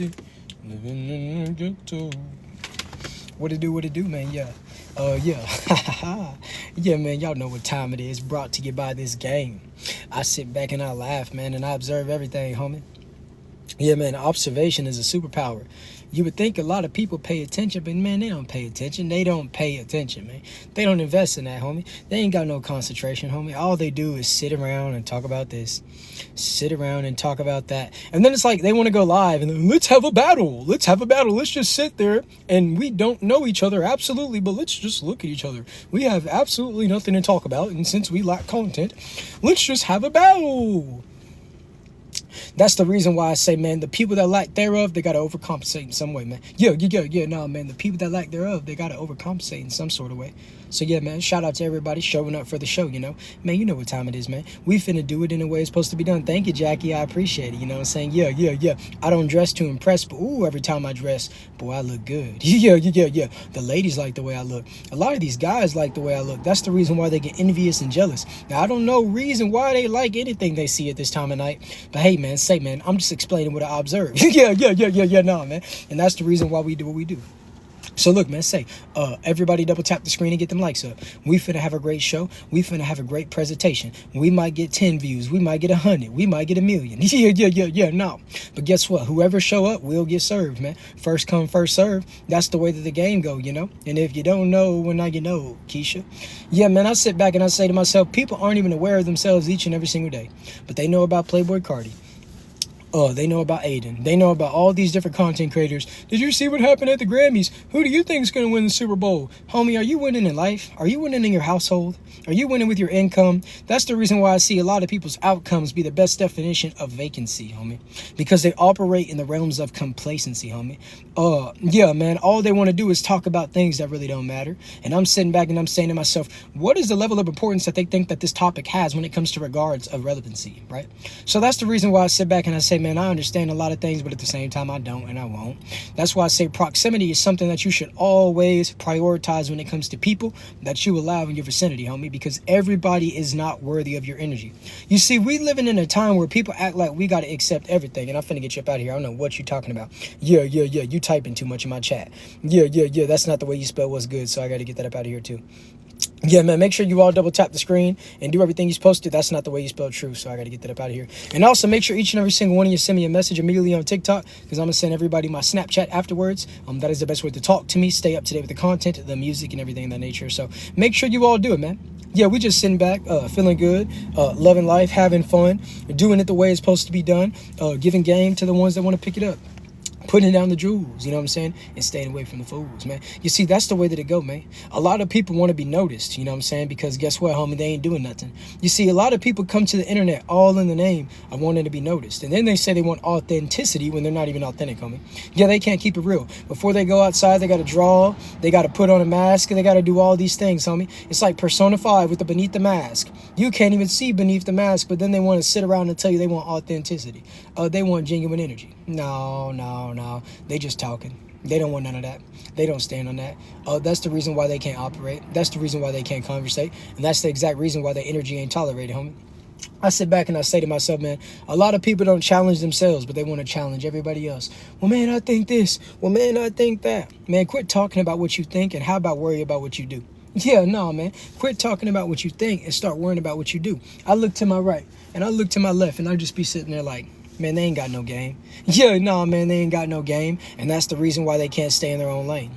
easy. Living in a ghetto. What it do, man? Yeah. Yeah, man, y'all know what time it is. Brought to you by this game. I sit back and I laugh, man, and I observe everything, homie. Yeah, man, observation is a superpower. You would think a lot of people pay attention, but man, they don't pay attention. They don't pay attention, man. They don't invest in that, homie. They ain't got no concentration, homie. All they do is sit around and talk about this, sit around and talk about that. And then it's like they want to go live and then, let's have a battle. Let's have a battle. Let's just sit there and we don't know each other, absolutely, but let's just look at each other. We have absolutely nothing to talk about, and since we lack content, let's just have a battle. That's the reason why I say, man, the people that lack thereof, they got to overcompensate in some way, man. No, man, the people that lack thereof, they got to overcompensate in some sort of way. So, yeah, man, shout out to everybody showing up for the show, you know. Man, you know what time it is, man. We finna do it in a way it's supposed to be done. Thank you, Jackie. I appreciate it, you know what I'm saying? Yeah. I don't dress to impress, but, ooh, every time I dress, boy, I look good. Yeah. The ladies like the way I look. A lot of these guys like the way I look. That's the reason why they get envious and jealous. Now, I don't know reason why they like anything they see at this time of night, but, hey, man, I'm just explaining what I observe. No, man. And that's the reason why we do what we do. So look, man, everybody double tap the screen and get them likes up. We finna have a great show. We finna have a great presentation. We might get 10 views. We might get 100. We might get 1 million. No. But guess what? Whoever show up will get served, man. First come, first serve. That's the way that the game go, you know? And if you don't know, well, now you know, Keisha. Yeah, man, I sit back and I say to myself, people aren't even aware of themselves each and every single day. But they know about Playboy Cardi. They know about Aiden. They know about all these different content creators. Did you see what happened at the Grammys? Who do you think is going to win the Super Bowl? Homie, are you winning in life? Are you winning in your household? Are you winning with your income? That's the reason why I see a lot of people's outcomes be the best definition of vacancy, homie. Because they operate in the realms of complacency, homie. Yeah, man, all they want to do is talk about things that really don't matter. And I'm sitting back and I'm saying to myself, what is the level of importance that they think that this topic has when it comes to regards of relevancy, right? So that's the reason why I sit back and I say, man, I understand a lot of things, but at the same time, I don't and I won't. That's why I say proximity is something that you should always prioritize when it comes to people that you allow in your vicinity, homie, because everybody is not worthy of your energy. You see, we living in a time where people act like we got to accept everything, and I'm finna get you up out of here. I don't know what you talking about. Yeah, you typing too much in my chat. Yeah, that's not the way you spell what's good, so I got to get that up out of here too. Yeah, man, make sure you all double tap the screen and do everything you're supposed to. That's not the way you spell true, so I got to get that up out of here. And also make sure each and every single one of you send me a message immediately on TikTok, because I'm going to send everybody my Snapchat afterwards. That is the best way to talk to me, stay up to date with the content, the music, and everything of that nature. So make sure you all do it, man. Yeah, we just sitting back, feeling good, loving life, having fun, doing it the way it's supposed to be done, giving game to the ones that want to pick it up. Putting down the jewels, you know what I'm saying? And staying away from the fools, man. You see, that's the way that it go, man. A lot of people want to be noticed, you know what I'm saying? Because guess what, homie? They ain't doing nothing. You see, a lot of people come to the internet all in the name of wanting to be noticed. And then they say they want authenticity when they're not even authentic, homie. Yeah, they can't keep it real. Before they go outside, they got to draw. They got to put on a mask. And they got to do all these things, homie. It's like Persona 5 with the beneath the mask. You can't even see beneath the mask, but then they want to sit around and tell you they want authenticity. They want genuine energy. No. They just talking. They don't want none of that. They don't stand on that. That's the reason why they can't operate. That's the reason why they can't conversate. And that's the exact reason why their energy ain't tolerated, homie. I sit back and I say to myself, man, a lot of people don't challenge themselves, but they want to challenge everybody else. Well, man, I think this. Well, man, I think that. Man, quit talking about what you think, and how about worry about what you do? Yeah, no, man. Quit talking about what you think and start worrying about what you do. I look to my right and I look to my left, and I just be sitting there like, man, they ain't got no game. Yeah, no, man, they ain't got no game. And that's the reason why they can't stay in their own lane.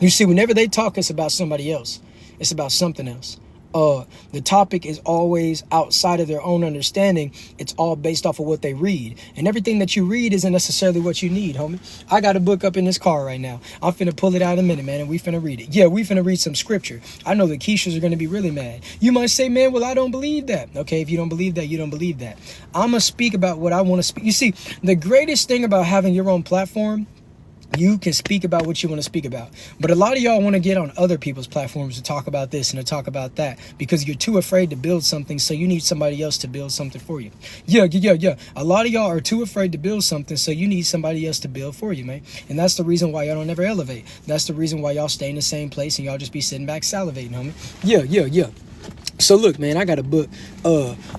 You see, whenever they talk, it's about somebody else. It's about something else. The topic is always outside of their own understanding. It's all based off of what they read. And everything that you read isn't necessarily what you need, homie. I got a book up in this car right now. I'm finna pull it out in a minute, man, and we finna read it. Yeah, we finna read some scripture. I know the Keishas are gonna be really mad. You might say, man, well, I don't believe that. Okay, if you don't believe that, you don't believe that. I'm gonna speak about what I want to speak. You see, the greatest thing about having your own platform, you can speak about what you want to speak about. But a lot of y'all want to get on other people's platforms to talk about this and to talk about that because you're too afraid to build something, so you need somebody else to build something for you. Yeah. A lot of y'all are too afraid to build something, so you need somebody else to build for you, man. And that's the reason why y'all don't ever elevate. That's the reason why y'all stay in the same place and y'all just be sitting back salivating, homie. Yeah. So look, man, I got a book.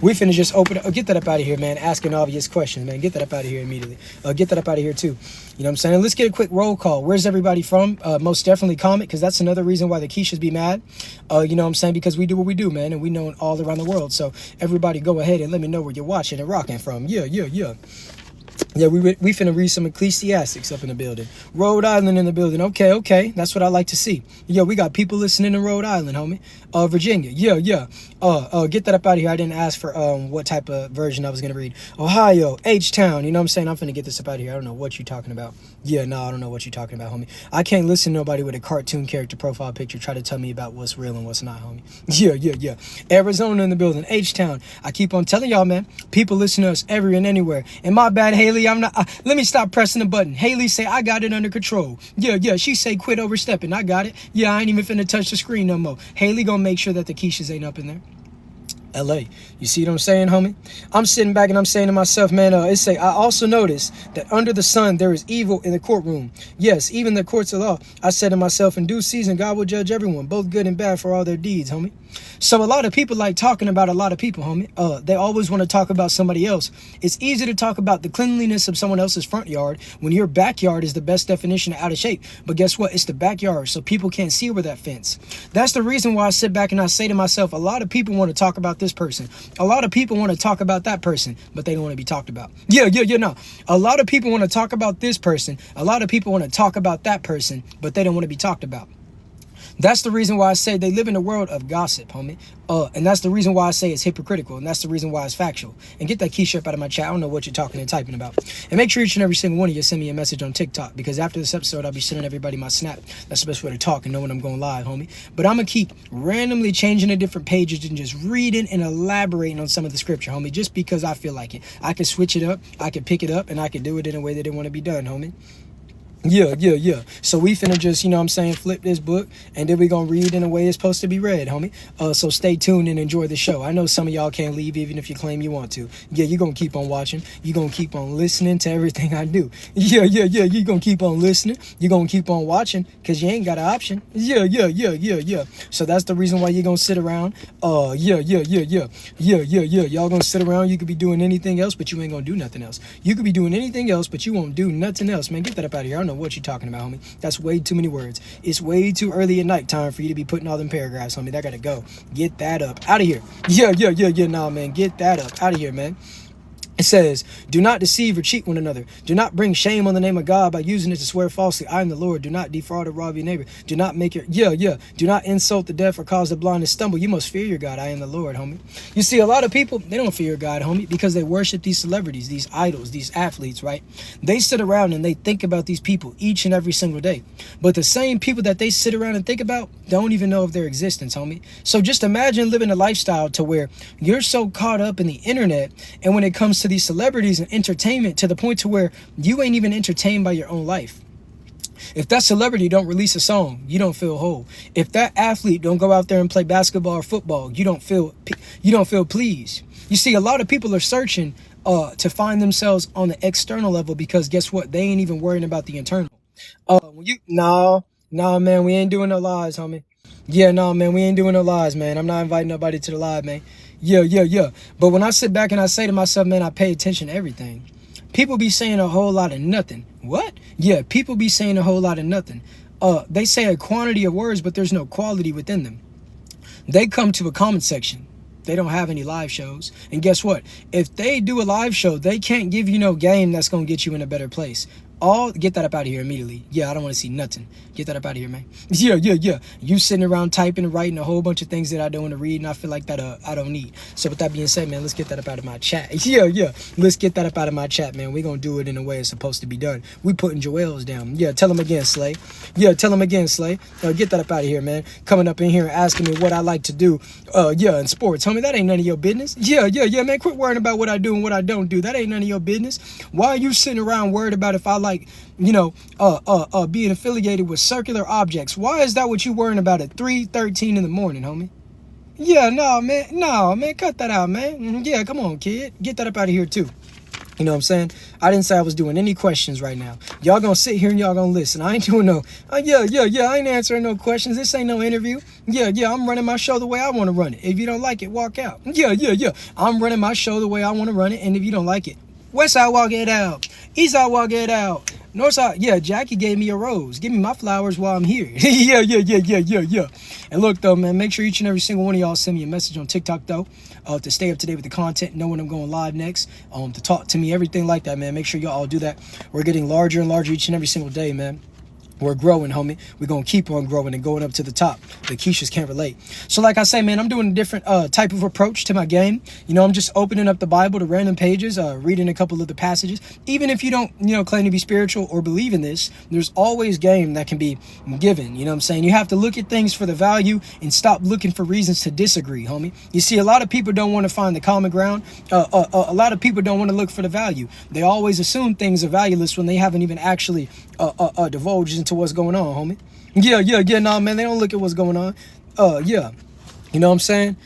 We finna just open it. Get that up out of here, man. Asking obvious questions, man. Get that up out of here immediately. Get that up out of here too. You know what I'm saying? Let's get a quick roll call. Where's everybody from? Most definitely comment, because that's another reason why the Keishas be mad. You know what I'm saying? Because we do what we do, man, and we know it all around the world. So everybody go ahead and let me know where you're watching and rocking from. Yeah. Yeah, we finna read some Ecclesiastics up in the building. Rhode Island in the building. Okay. That's what I like to see. Yeah, we got people listening in Rhode Island, homie. Virginia. Yeah. Get that up out of here. I didn't ask for what type of version I was gonna read. Ohio, H-Town. You know what I'm saying? I'm finna get this up out of here. I don't know what you're talking about. Yeah, no, I don't know what you're talking about, homie. I can't listen to nobody with a cartoon character profile picture try to tell me about what's real and what's not, homie. Yeah. Arizona in the building. H-Town. I keep on telling y'all, man. People listen to us everywhere and anywhere. And my bad, Haley. I'm not. Let me stop pressing the button. Haley say I got it under control. Yeah. She say quit overstepping. I got it. Yeah, I ain't even finna touch the screen no more. Haley gonna make sure that the Keishas ain't up in there. LA. You see what I'm saying, homie? I'm sitting back and I'm saying to myself, man, it say, I also notice that under the sun there is evil in the courtroom. Yes, even the courts of law. I said to myself, in due season, God will judge everyone, both good and bad, for all their deeds, homie. So a lot of people like talking about a lot of people, homie. They always want to talk about somebody else. It's easy to talk about the cleanliness of someone else's front yard when your backyard is the best definition of out of shape. But guess what? It's the backyard, so people can't see over that fence. That's the reason why I sit back and I say to myself, a lot of people want to talk about this person. A lot of people want to talk about that person, but they don't want to be talked about. Yeah, no. A lot of people want to talk about this person. A lot of people want to talk about that person, but they don't want to be talked about. That's the reason why I say they live in a world of gossip, homie. And that's the reason why I say it's hypocritical. And that's the reason why it's factual. And get that Keisha up out of my chat. I don't know what you're talking and typing about. And make sure each and every single one of you send me a message on TikTok. Because after this episode, I'll be sending everybody my snap. That's the best way to talk and know when I'm going live, homie. But I'm going to keep randomly changing the different pages and just reading and elaborating on some of the scripture, homie. Just because I feel like it. I can switch it up. I can pick it up. And I can do it in a way that it want to be done, homie. Yeah. So we finna just, you know what I'm saying, flip this book, and then we gonna read in a way it's supposed to be read, homie. So stay tuned and enjoy the show. I know some of y'all can't leave even if you claim you want to. Yeah, you're gonna keep on watching. You're gonna keep on listening to everything I do. Yeah. You're gonna keep on listening. You're gonna keep on watching because you ain't got an option. Yeah. So that's the reason why you're gonna sit around. Yeah. Y'all gonna sit around. You could be doing anything else, but you ain't gonna do nothing else. You could be doing anything else, but you won't do nothing else. Man, get that up out of here. I don't know what you're talking about, homie. That's way too many words. It's way too early at night time for you to be putting all them paragraphs, homie. That gotta go. Get that up out of here. Yeah. Nah, man. Get that up out of here, man. It says, do not deceive or cheat one another. Do not bring shame on the name of God by using it to swear falsely. I am the Lord. Do not defraud or rob your neighbor. Do not make your... Do not insult the deaf or cause the blind to stumble. You must fear your God. I am the Lord, homie. You see, a lot of people, they don't fear God, homie, because they worship these celebrities, these idols, these athletes, right? They sit around and they think about these people each and every single day. But the same people that they sit around and think about don't even know of their existence, homie. So just imagine living a lifestyle to where you're so caught up in the internet, and when it comes to these celebrities and entertainment, to the point to where you ain't even entertained by your own life. If that celebrity don't release a song, you don't feel whole. If that athlete don't go out there and play basketball or football, you don't feel pleased. You see, a lot of people are searching to find themselves on the external level, because guess what? They ain't even worrying about the internal. No, man, we ain't doing no lies, homie. Yeah, no, man, we ain't doing no lies, man. I'm not inviting nobody to the live, man. Yeah. But when I sit back and I say to myself, man, I pay attention to everything. People be saying a whole lot of nothing. What? Yeah, people be saying a whole lot of nothing. They say a quantity of words, but there's no quality within them. They come to a comment section. They don't have any live shows. And guess what? If they do a live show, they can't give you no game that's going to get you in a better place. Get that up out of here immediately. Yeah, I don't want to see nothing. Get that up out of here, man. Yeah. You sitting around typing and writing a whole bunch of things that I don't want to read, and I feel like that I don't need. So with that being said, man, let's get that up out of my chat. Yeah. Let's get that up out of my chat, man. We're going to do it in a way it's supposed to be done. We putting Joel's down. Yeah, tell him again, Slay. Get that up out of here, man. Coming up in here and asking me what I like to do. In sports. Homie, that ain't none of your business. Yeah, man. Quit worrying about what I do and what I don't do. That ain't none of your business. Why are you sitting around worried about if I like, being affiliated with circular objects? Why is that what you worrying about at 3:13 in the morning, homie? Yeah, no, man, cut that out, man. Yeah, come on, kid. Get that up out of here, too. You know what I'm saying? I didn't say I was doing any questions right now. Y'all gonna sit here and y'all gonna listen. I ain't doing no, yeah, I ain't answering no questions. This ain't no interview. Yeah, I'm running my show the way I want to run it. If you don't like it, walk out. Yeah. I'm running my show the way I want to run it. And if you don't like it, west side, walk it out. East side, walk it out. North side, yeah, Jackie gave me a rose. Give me my flowers while I'm here. Yeah. And look, though, man, make sure each and every single one of y'all send me a message on TikTok, though, to stay up to date with the content, know when I'm going live next, to talk to me, everything like that, man. Make sure y'all all do that. We're getting larger and larger each and every single day, man. We're growing, homie. We're going to keep on growing and going up to the top. The Keishas can't relate. So like I say, man, I'm doing a different type of approach to my game. You know, I'm just opening up the Bible to random pages, reading a couple of the passages. Even if you don't, claim to be spiritual or believe in this, there's always game that can be given. You know what I'm saying? You have to look at things for the value and stop looking for reasons to disagree, homie. You see, a lot of people don't want to find the common ground. A lot of people don't want to look for the value. They always assume things are valueless when they haven't even actually divulged into what's going on, homie. Yeah, nah, man, they don't look at what's going on. Yeah, you know what I'm saying?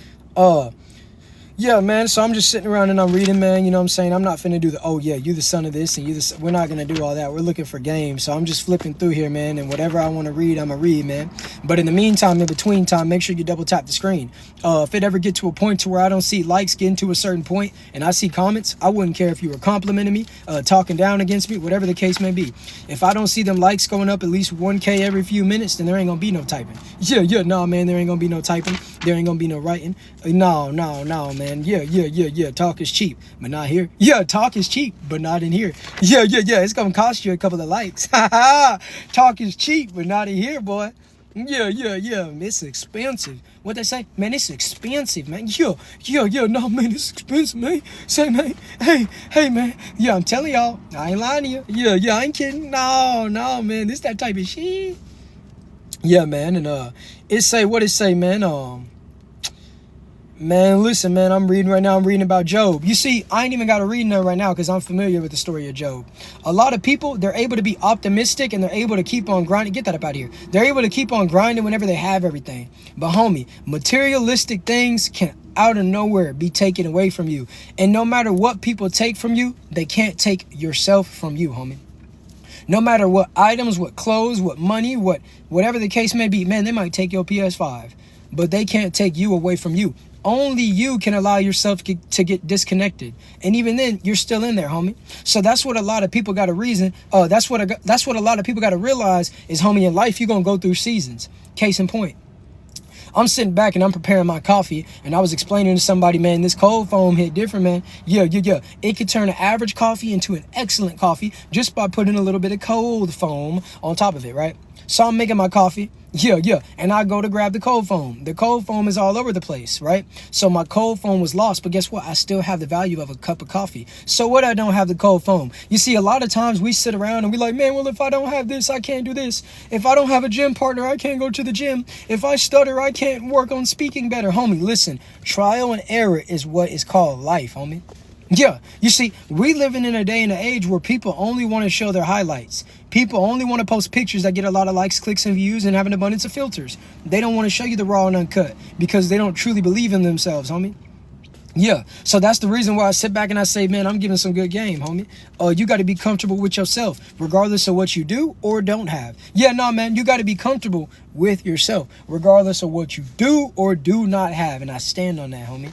Yeah, man, so I'm just sitting around and I'm reading, man, you know what I'm saying? I'm not finna do the, oh, yeah, you the son of this and you the, we're not gonna do all that. We're looking for games, so I'm just flipping through here, man, and whatever I want to read, I'm gonna read, man. But in the meantime, in between time, make sure you double tap the screen. If it ever get to a point to where I don't see likes getting to a certain point and I see comments, I wouldn't care if you were complimenting me, talking down against me, whatever the case may be. If I don't see them likes going up at least 1K every few minutes, then there ain't gonna be no typing. Yeah, nah, man, there ain't gonna be no typing. There ain't gonna be no writing. No, man. Yeah. Talk is cheap, but not here. Yeah, talk is cheap, but not in here. Yeah. It's gonna cost you a couple of likes. Talk is cheap, but not in here, boy. Yeah. It's expensive. What they say? Man, it's expensive, man. Yeah. No, man, it's expensive, man. Say, man. Hey, man. Yeah, I'm telling y'all. I ain't lying to you. Yeah, I ain't kidding. No, man. This that type of shit. Yeah, man. And what it say, man? Man, listen, man, I'm reading right now. I'm reading about Job. You see, I ain't even got to read none right now because I'm familiar with the story of Job. A lot of people, they're able to be optimistic and they're able to keep on grinding. Get that up out of here. They're able to keep on grinding whenever they have everything. But, homie, materialistic things can out of nowhere be taken away from you. And no matter what people take from you, they can't take yourself from you, homie. No matter what items, what clothes, what money, whatever the case may be, man, they might take your PS5, but they can't take you away from you. Only you can allow yourself to get disconnected. And even then, you're still in there, homie. So that's what a lot of people got to reason. That's what a lot of people got to realize is, homie, in life, you're going to go through seasons. Case in point. I'm sitting back and I'm preparing my coffee and I was explaining to somebody, man, this cold foam hit different, man. Yeah. It could turn an average coffee into an excellent coffee just by putting a little bit of cold foam on top of it, right? So I'm making my coffee. Yeah. And I go to grab the cold foam. The cold foam is all over the place, right? So my cold foam was lost, but guess what? I still have the value of a cup of coffee. So what? I don't have the cold foam. You see, a lot of times we sit around and we like, man, well, if I don't have this, I can't do this. If I don't have a gym partner, I can't go to the gym. If I stutter, I can't work on speaking better. Homie, listen, trial and error is what is called life, homie. Yeah, you see, we living in a day and an age where people only want to show their highlights. People only want to post pictures that get a lot of likes, clicks, and views and have an abundance of filters. They don't want to show you the raw and uncut because they don't truly believe in themselves, homie. Yeah, so that's the reason why I sit back and I say, man, I'm giving some good game, homie. You got to be comfortable with yourself, regardless of what you do or don't have. Yeah, no, man, you got to be comfortable with yourself, regardless of what you do or do not have. And I stand on that, homie.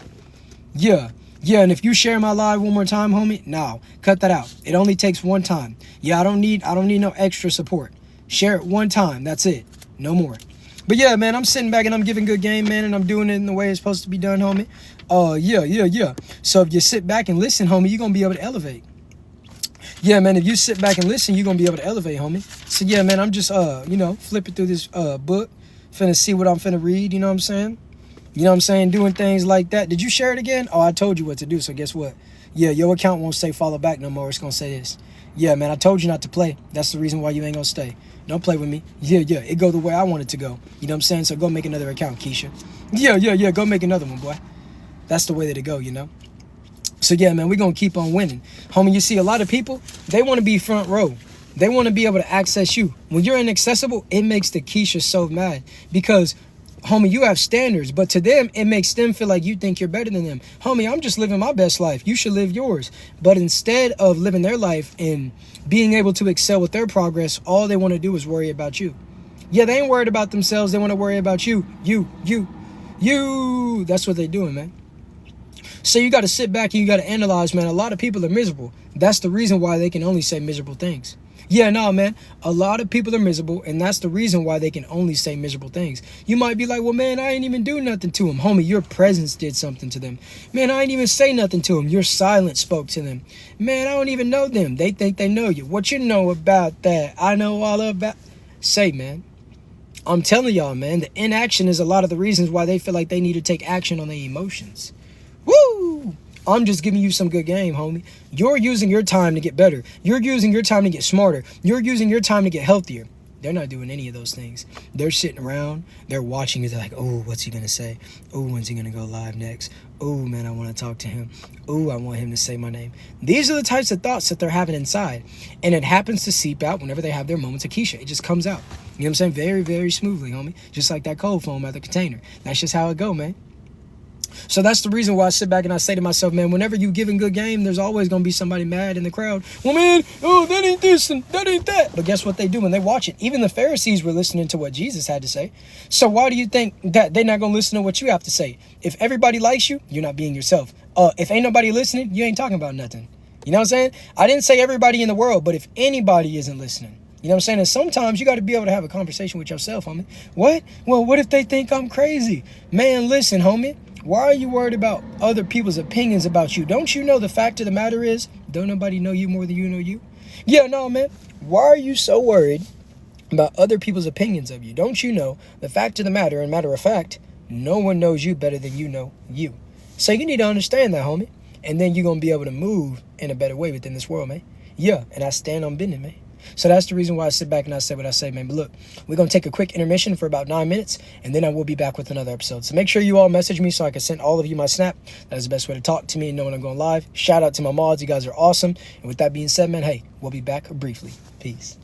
Yeah, and if you share my live one more time, homie, no, cut that out. It only takes one time. Yeah, I don't need no extra support. Share it one time. That's it. No more. But yeah, man, I'm sitting back and I'm giving good game, man, and I'm doing it in the way it's supposed to be done, homie. Yeah. So if you sit back and listen, homie, you're going to be able to elevate. Yeah, man, if you sit back and listen, you're going to be able to elevate, homie. So yeah, man, I'm just, flipping through this book, finna see what I'm finna read, you know what I'm saying? You know what I'm saying? Doing things like that. Did you share it again? Oh, I told you what to do, so guess what? Yeah, your account won't say follow back no more. It's going to say this. Yeah, man, I told you not to play. That's the reason why you ain't going to stay. Don't play with me. Yeah, it go the way I want it to go. You know what I'm saying? So go make another account, Keisha. Yeah, go make another one, boy. That's the way that it go, you know? So yeah, man, we're going to keep on winning. Homie, you see a lot of people, they want to be front row. They want to be able to access you. When you're inaccessible, it makes the Keisha so mad because homie, you have standards, but to them, it makes them feel like you think you're better than them. Homie, I'm just living my best life. You should live yours. But instead of living their life and being able to excel with their progress, all they want to do is worry about you. Yeah, they ain't worried about themselves. They want to worry about you. You. That's what they're doing, man. So you got to sit back and you got to analyze, man. A lot of people are miserable. That's the reason why they can only say miserable things. Yeah, no, man. A lot of people are miserable, and that's the reason why they can only say miserable things. You might be like, well, man, I ain't even do nothing to them. Homie, your presence did something to them. Man, I ain't even say nothing to them. Your silence spoke to them. Man, I don't even know them. They think they know you. What you know about that? I know all about. Say, man. I'm telling y'all, man, the inaction is a lot of the reasons why they feel like they need to take action on their emotions. Woo! I'm just giving you some good game, homie. You're using your time to get better. You're using your time to get smarter. You're using your time to get healthier. They're not doing any of those things. They're sitting around. They're watching. They're like, oh, what's he going to say? Oh, when's he going to go live next? Oh, man, I want to talk to him. Oh, I want him to say my name. These are the types of thoughts that they're having inside. And it happens to seep out whenever they have their moments of Keisha. It just comes out. You know what I'm saying? Very, very smoothly, homie. Just like that cold foam out the container. That's just how it go, man. So that's the reason why I sit back and I say to myself, man, whenever you giving good game, there's always going to be somebody mad in the crowd. Well, man, oh, that ain't this and that ain't that. But guess what they do when they watch it? Even the Pharisees were listening to what Jesus had to say. So why do you think that they're not going to listen to what you have to say? If everybody likes you, you're not being yourself. If ain't nobody listening, you ain't talking about nothing. You know what I'm saying? I didn't say everybody in the world, but if anybody isn't listening, you know what I'm saying? And sometimes you got to be able to have a conversation with yourself, homie. What? Well, what if they think I'm crazy? Man, listen, homie. Why are you worried about other people's opinions about you? Don't you know the fact of the matter is, don't nobody know you more than you know you? Yeah, no, man. Why are you so worried about other people's opinions of you? Don't you know the fact of the matter, and matter of fact, no one knows you better than you know you. So you need to understand that, homie. And then you're going to be able to move in a better way within this world, man. Yeah, and I stand on business, man. So that's the reason why I sit back and I say what I say, man. But look, we're going to take a quick intermission for about 9 minutes, and then I will be back with another episode. So make sure you all message me so I can send all of you my snap. That is the best way to talk to me and know when I'm going live. Shout out to my mods. You guys are awesome. And with that being said, man, hey, we'll be back briefly. Peace.